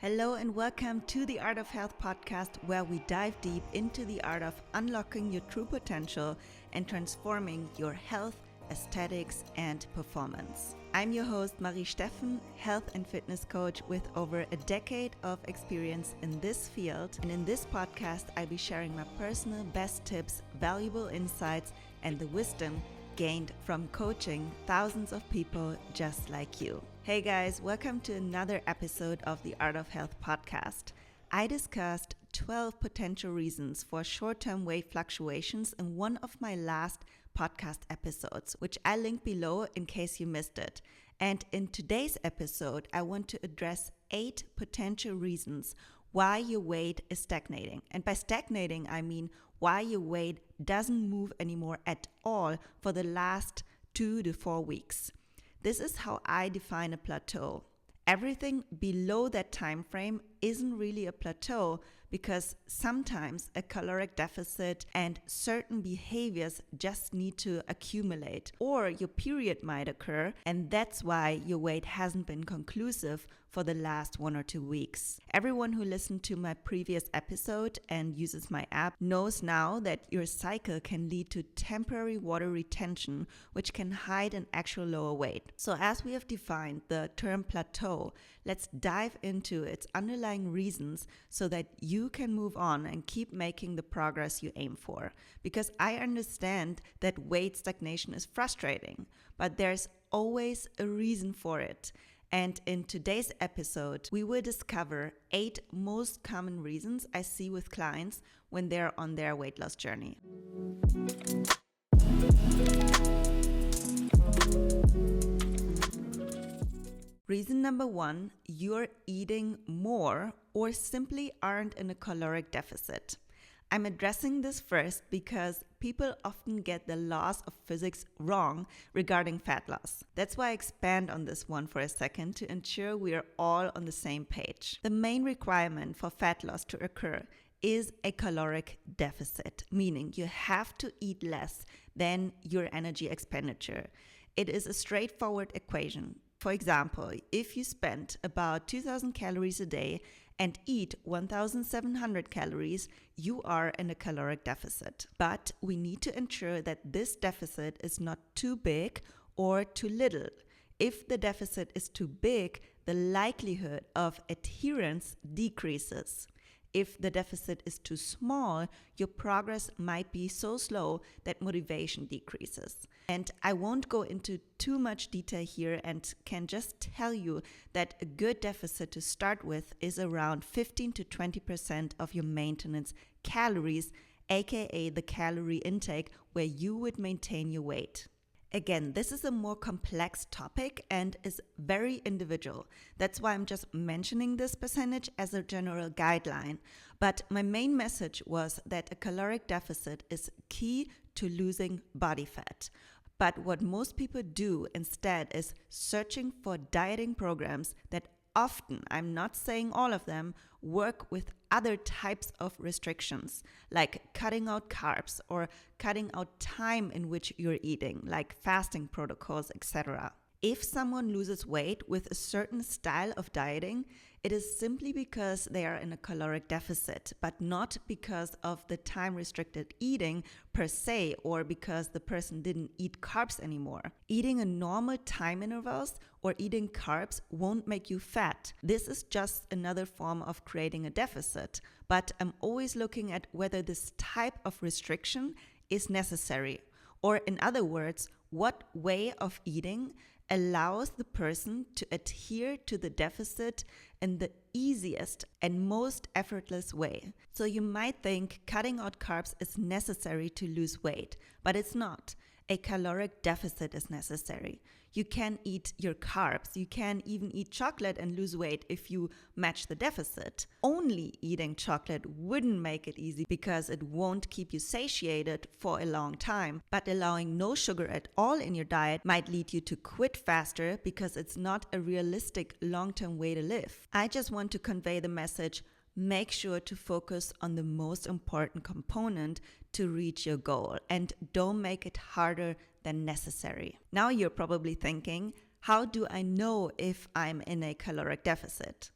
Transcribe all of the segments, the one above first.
Hello and welcome to the Art of Health podcast, where we dive deep into the art of unlocking your true potential and transforming your health, aesthetics, and performance. I'm your host, Marie Steffen, health and fitness coach with over a decade of experience in this field. And in this podcast, I'll be sharing my personal best tips, valuable insights, and the wisdom gained from coaching thousands of people just like you. Hey guys, welcome to another episode of the Art of Health podcast. I discussed 12 potential reasons for short-term weight fluctuations in one of my last podcast episodes, which I link below in case you missed it. And in today's episode, I want to address 8 potential reasons why your weight is stagnating. And by stagnating, I mean why your weight doesn't move anymore at all for the last 2 to 4 weeks. This is how I define a plateau. Everything below that time frame isn't really a plateau because sometimes a caloric deficit and certain behaviors just need to accumulate, or your period might occur, and that's why your weight hasn't been conclusive for the last 1 or 2 weeks. Everyone who listened to my previous episode and uses my app knows now that your cycle can lead to temporary water retention, which can hide an actual lower weight. So as we have defined the term plateau, let's dive into its underlying reasons so that you can move on and keep making the progress you aim for. Because I understand that weight stagnation is frustrating, but there's always a reason for it. And in today's episode, we will discover 8 most common reasons I see with clients when they're on their weight loss journey. Reason number 1, you're eating more or simply aren't in a caloric deficit. I'm addressing this first because people often get the laws of physics wrong regarding fat loss. That's why I expand on this one for a second to ensure we are all on the same page. The main requirement for fat loss to occur is a caloric deficit, meaning you have to eat less than your energy expenditure. It is a straightforward equation. For example, if you spend about 2,000 calories a day and eat 1,700 calories, you are in a caloric deficit. But we need to ensure that this deficit is not too big or too little. If the deficit is too big, the likelihood of adherence decreases. If the deficit is too small, your progress might be so slow that motivation decreases. And I won't go into too much detail here and can just tell you that a good deficit to start with is around 15 to 20% of your maintenance calories, aka the calorie intake where you would maintain your weight. Again, this is a more complex topic and is very individual. That's why I'm just mentioning this percentage as a general guideline. But my main message was that a caloric deficit is key to losing body fat. But what most people do instead is searching for dieting programs that often, I'm not saying all of them, work with other types of restrictions, like cutting out carbs or cutting out time in which you're eating, like fasting protocols, etc. If someone loses weight with a certain style of dieting, it is simply because they are in a caloric deficit, but not because of the time-restricted eating per se, or because the person didn't eat carbs anymore. Eating a normal time intervals or eating carbs won't make you fat. This is just another form of creating a deficit, but I'm always looking at whether this type of restriction is necessary. Or in other words, what way of eating allows the person to adhere to the deficit in the easiest and most effortless way. So you might think cutting out carbs is necessary to lose weight, but it's not. A caloric deficit is necessary. You can eat your carbs. You can even eat chocolate and lose weight if you match the deficit. Only eating chocolate wouldn't make it easy because it won't keep you satiated for a long time. But allowing no sugar at all in your diet might lead you to quit faster because it's not a realistic long-term way to live. I just want to convey the message: make sure to focus on the most important component to reach your goal and don't make it harder than necessary. Now you're probably thinking, how do I know if I'm in a caloric deficit?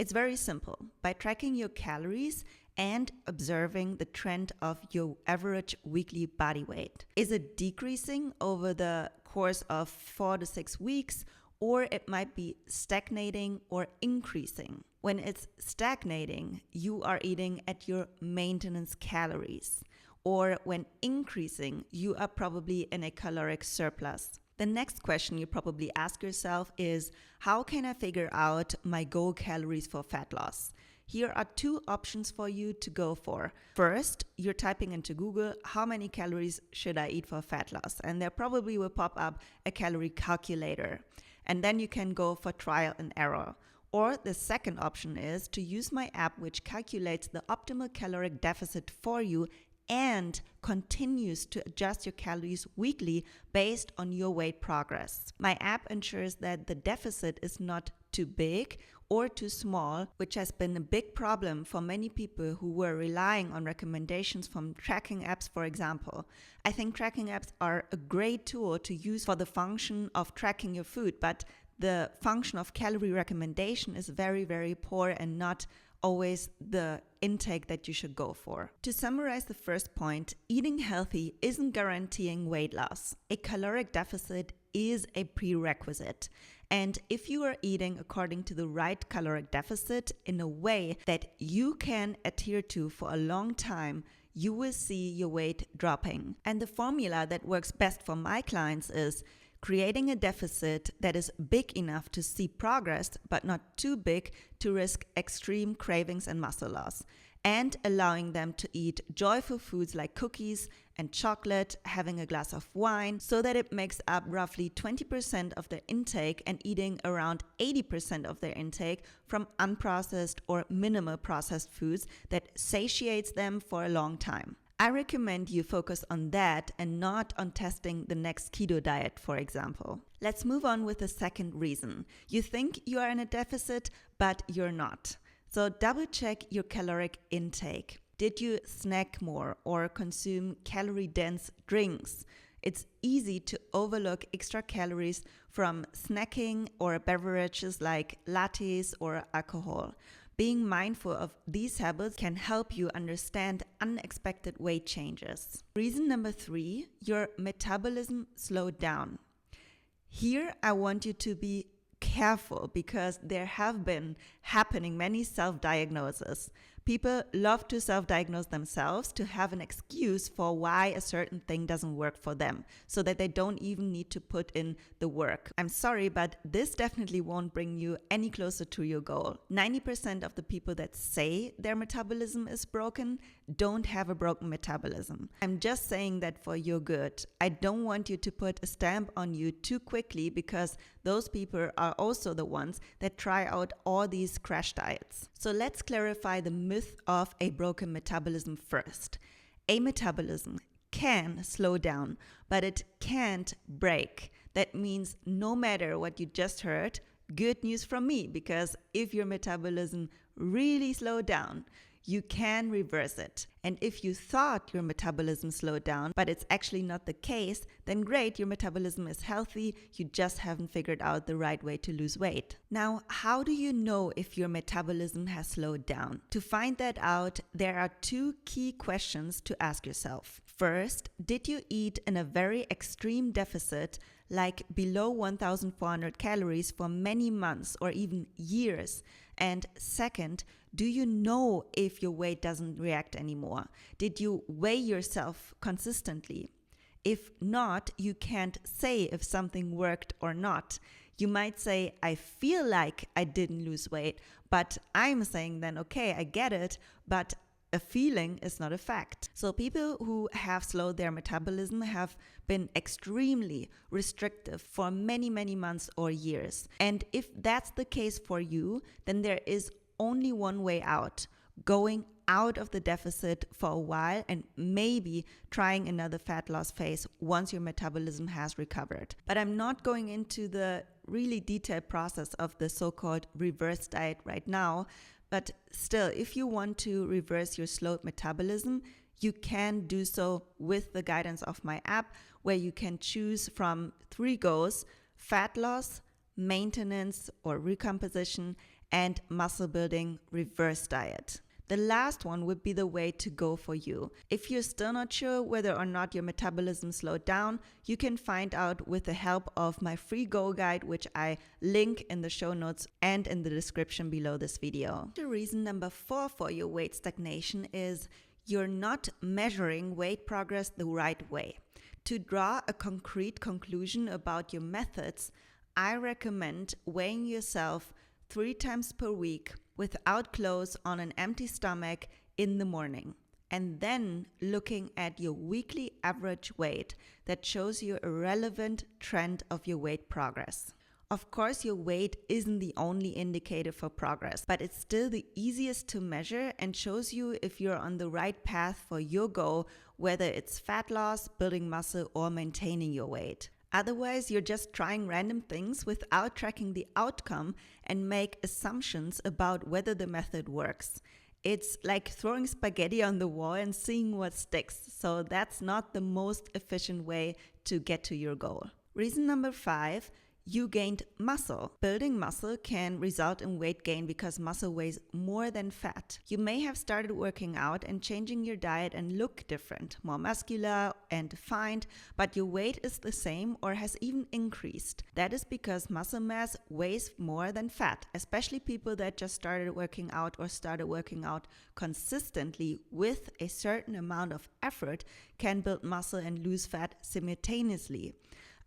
It's very simple. By tracking your calories and observing the trend of your average weekly body weight. Is it decreasing over the course of 4 to 6 weeks, or it might be stagnating or increasing? When it's stagnating, you are eating at your maintenance calories. Or when increasing, you are probably in a caloric surplus. The next question you probably ask yourself is, how can I figure out my goal calories for fat loss? Here are 2 options for you to go for. First, you're typing into Google, how many calories should I eat for fat loss? And there probably will pop up a calorie calculator. And then you can go for trial and error. Or the second option is to use my app, which calculates the optimal caloric deficit for you and continues to adjust your calories weekly based on your weight progress. My app ensures that the deficit is not too big or too small, which has been a big problem for many people who were relying on recommendations from tracking apps, for example. I think tracking apps are a great tool to use for the function of tracking your food, but the function of calorie recommendation is very, very poor and not always the intake that you should go for. To summarize the first point, eating healthy isn't guaranteeing weight loss. A caloric deficit is a prerequisite. And if you are eating according to the right caloric deficit in a way that you can adhere to for a long time, you will see your weight dropping. And the formula that works best for my clients is creating a deficit that is big enough to see progress, but not too big to risk extreme cravings and muscle loss, and allowing them to eat joyful foods like cookies and chocolate, having a glass of wine, so that it makes up roughly 20% of their intake and eating around 80% of their intake from unprocessed or minimal processed foods that satiates them for a long time. I recommend you focus on that and not on testing the next keto diet, for example. Let's move on with the second reason. You think you are in a deficit, but you're not. So double check your caloric intake. Did you snack more or consume calorie-dense drinks? It's easy to overlook extra calories from snacking or beverages like lattes or alcohol. Being mindful of these habits can help you understand unexpected weight changes. Reason number 3, your metabolism slowed down. Here, I want you to be careful because there have been happening many self-diagnoses. People love to self-diagnose themselves to have an excuse for why a certain thing doesn't work for them, so that they don't even need to put in the work. I'm sorry, but this definitely won't bring you any closer to your goal. 90% of the people that say their metabolism is broken don't have a broken metabolism. I'm just saying that for your good. I don't want you to put a stamp on you too quickly, because those people are also the ones that try out all these crash diets. So let's clarify the myth of a broken metabolism first. A metabolism can slow down, but it can't break. That means no matter what you just heard, good news from me, because if your metabolism really slowed down, you can reverse it. And if you thought your metabolism slowed down, but it's actually not the case, then great, your metabolism is healthy, you just haven't figured out the right way to lose weight. Now, how do you know if your metabolism has slowed down? To find that out, there are 2 key questions to ask yourself. First, did you eat in a very extreme deficit, like below 1,400 calories for many months or even years? And second, do you know if your weight doesn't react anymore? Did you weigh yourself consistently? If not, you can't say if something worked or not. You might say, I feel like I didn't lose weight, but I'm saying then, okay, I get it, but a feeling is not a fact. So people who have slowed their metabolism have been extremely restrictive for many, many months or years. And if that's the case for you, then there is only one way out: going out of the deficit for a while and maybe trying another fat loss phase once your metabolism has recovered. But I'm not going into the really detailed process of the so-called reverse diet right now. But still, if you want to reverse your slowed metabolism, you can do so with the guidance of my app, where you can choose from 3 goals: fat loss, maintenance or recomposition, and muscle building reverse diet. The last one would be the way to go for you. If you're still not sure whether or not your metabolism slowed down, you can find out with the help of my free Go guide, which I link in the show notes and in the description below this video. The reason number 4 for your weight stagnation is you're not measuring weight progress the right way. To draw a concrete conclusion about your methods, I recommend weighing yourself 3 times per week without clothes on an empty stomach in the morning, and then looking at your weekly average weight that shows you a relevant trend of your weight progress. Of course, your weight isn't the only indicator for progress, but it's still the easiest to measure and shows you if you're on the right path for your goal, whether it's fat loss, building muscle, or maintaining your weight. Otherwise, you're just trying random things without tracking the outcome and make assumptions about whether the method works. It's like throwing spaghetti on the wall and seeing what sticks. So that's not the most efficient way to get to your goal. Reason number 5, you gained muscle. Building muscle can result in weight gain because muscle weighs more than fat. You may have started working out and changing your diet and look different, more muscular and defined, but your weight is the same or has even increased. That is because muscle mass weighs more than fat, especially people that just started working out or started working out consistently with a certain amount of effort can build muscle and lose fat simultaneously.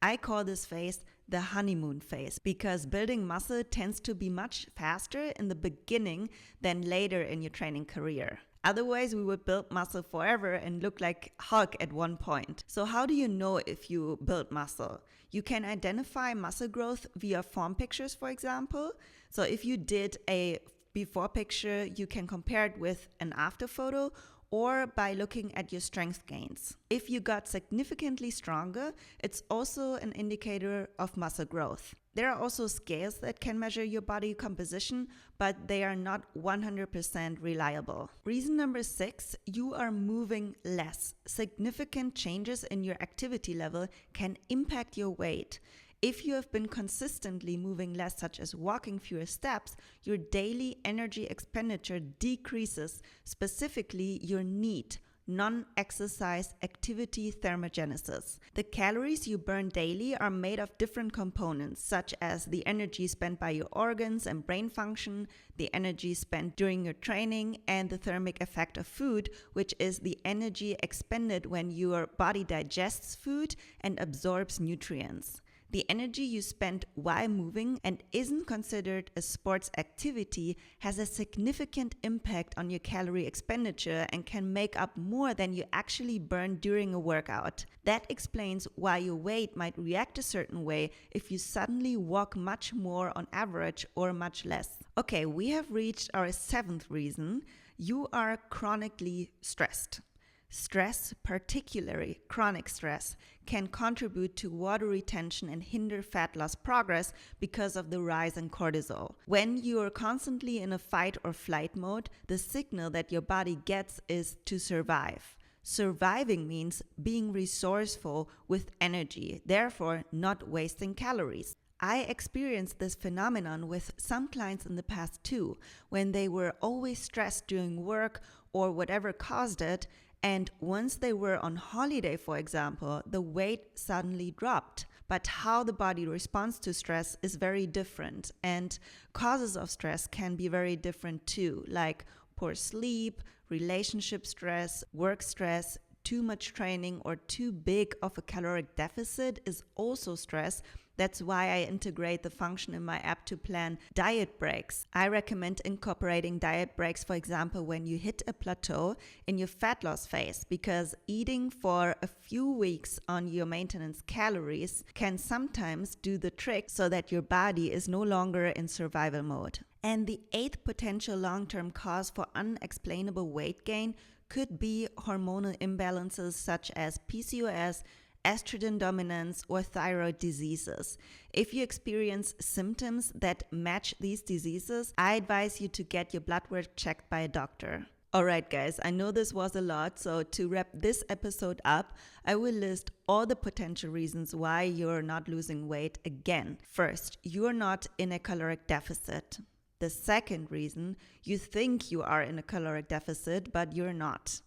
I call this phase the honeymoon phase because building muscle tends to be much faster in the beginning than later in your training career. Otherwise, we would build muscle forever and look like Hulk at one point. So how do you know if you build muscle? You can identify muscle growth via form pictures, for example. So if you did a before picture, you can compare it with an after photo, or by looking at your strength gains. If you got significantly stronger, it's also an indicator of muscle growth. There are also scales that can measure your body composition, but they are not 100% reliable. Reason number 6, you are moving less. Significant changes in your activity level can impact your weight. If you have been consistently moving less, such as walking fewer steps, your daily energy expenditure decreases, specifically your NEAT, non-exercise activity thermogenesis. The calories you burn daily are made of different components, such as the energy spent by your organs and brain function, the energy spent during your training, and the thermic effect of food, which is the energy expended when your body digests food and absorbs nutrients. The energy you spend while moving and isn't considered a sports activity has a significant impact on your calorie expenditure and can make up more than you actually burn during a workout. That explains why your weight might react a certain way if you suddenly walk much more on average or much less. Okay, we have reached our 7th reason. You are chronically stressed. Stress, particularly chronic stress, can contribute to water retention and hinder fat loss progress because of the rise in cortisol. When you are constantly in a fight or flight mode, the signal that your body gets is to survive. Surviving means being resourceful with energy, therefore not wasting calories. I experienced this phenomenon with some clients in the past too, when they were always stressed during work or whatever caused it. And once they were on holiday, for example, the weight suddenly dropped. But how the body responds to stress is very different. And causes of stress can be very different too, like poor sleep, relationship stress, work stress, too much training, or too big of a caloric deficit is also stress. That's why I integrate the function in my app to plan diet breaks. I recommend incorporating diet breaks, for example, when you hit a plateau in your fat loss phase, because eating for a few weeks on your maintenance calories can sometimes do the trick so that your body is no longer in survival mode. And the 8th potential long-term cause for unexplainable weight gain could be hormonal imbalances such as PCOS, estrogen dominance, or thyroid diseases. If you experience symptoms that match these diseases, I advise you to get your blood work checked by a doctor. Alright guys, I know this was a lot, so to wrap this episode up, I will list all the potential reasons why you're not losing weight again. First, you're not in a caloric deficit. The second reason, you think you are in a caloric deficit, but you're not.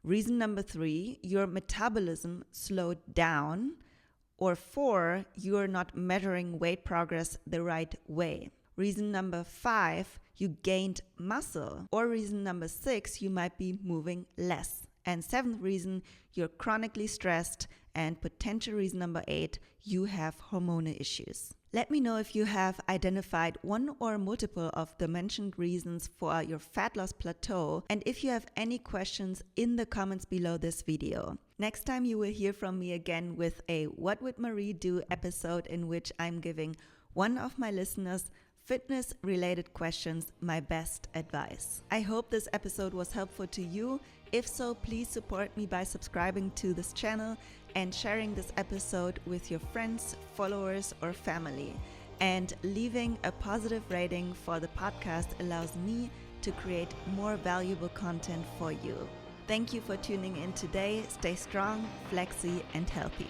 Reason number 3, your metabolism slowed down. Or 4, you're not measuring weight progress the right way. Reason number 5, you gained muscle. Or reason number 6, you might be moving less. And 7th reason, you're chronically stressed. And potential reason number 8, you have hormonal issues. Let me know if you have identified one or multiple of the mentioned reasons for your fat loss plateau, and if you have any questions in the comments below this video. Next time you will hear from me again with a What Would Marie Do episode in which I'm giving one of my listeners fitness-related questions my best advice. I hope this episode was helpful to you. If so, please support me by subscribing to this channel and sharing this episode with your friends, followers, or family. And leaving a positive rating for the podcast allows me to create more valuable content for you. Thank you for tuning in today. Stay strong, flexy, and healthy.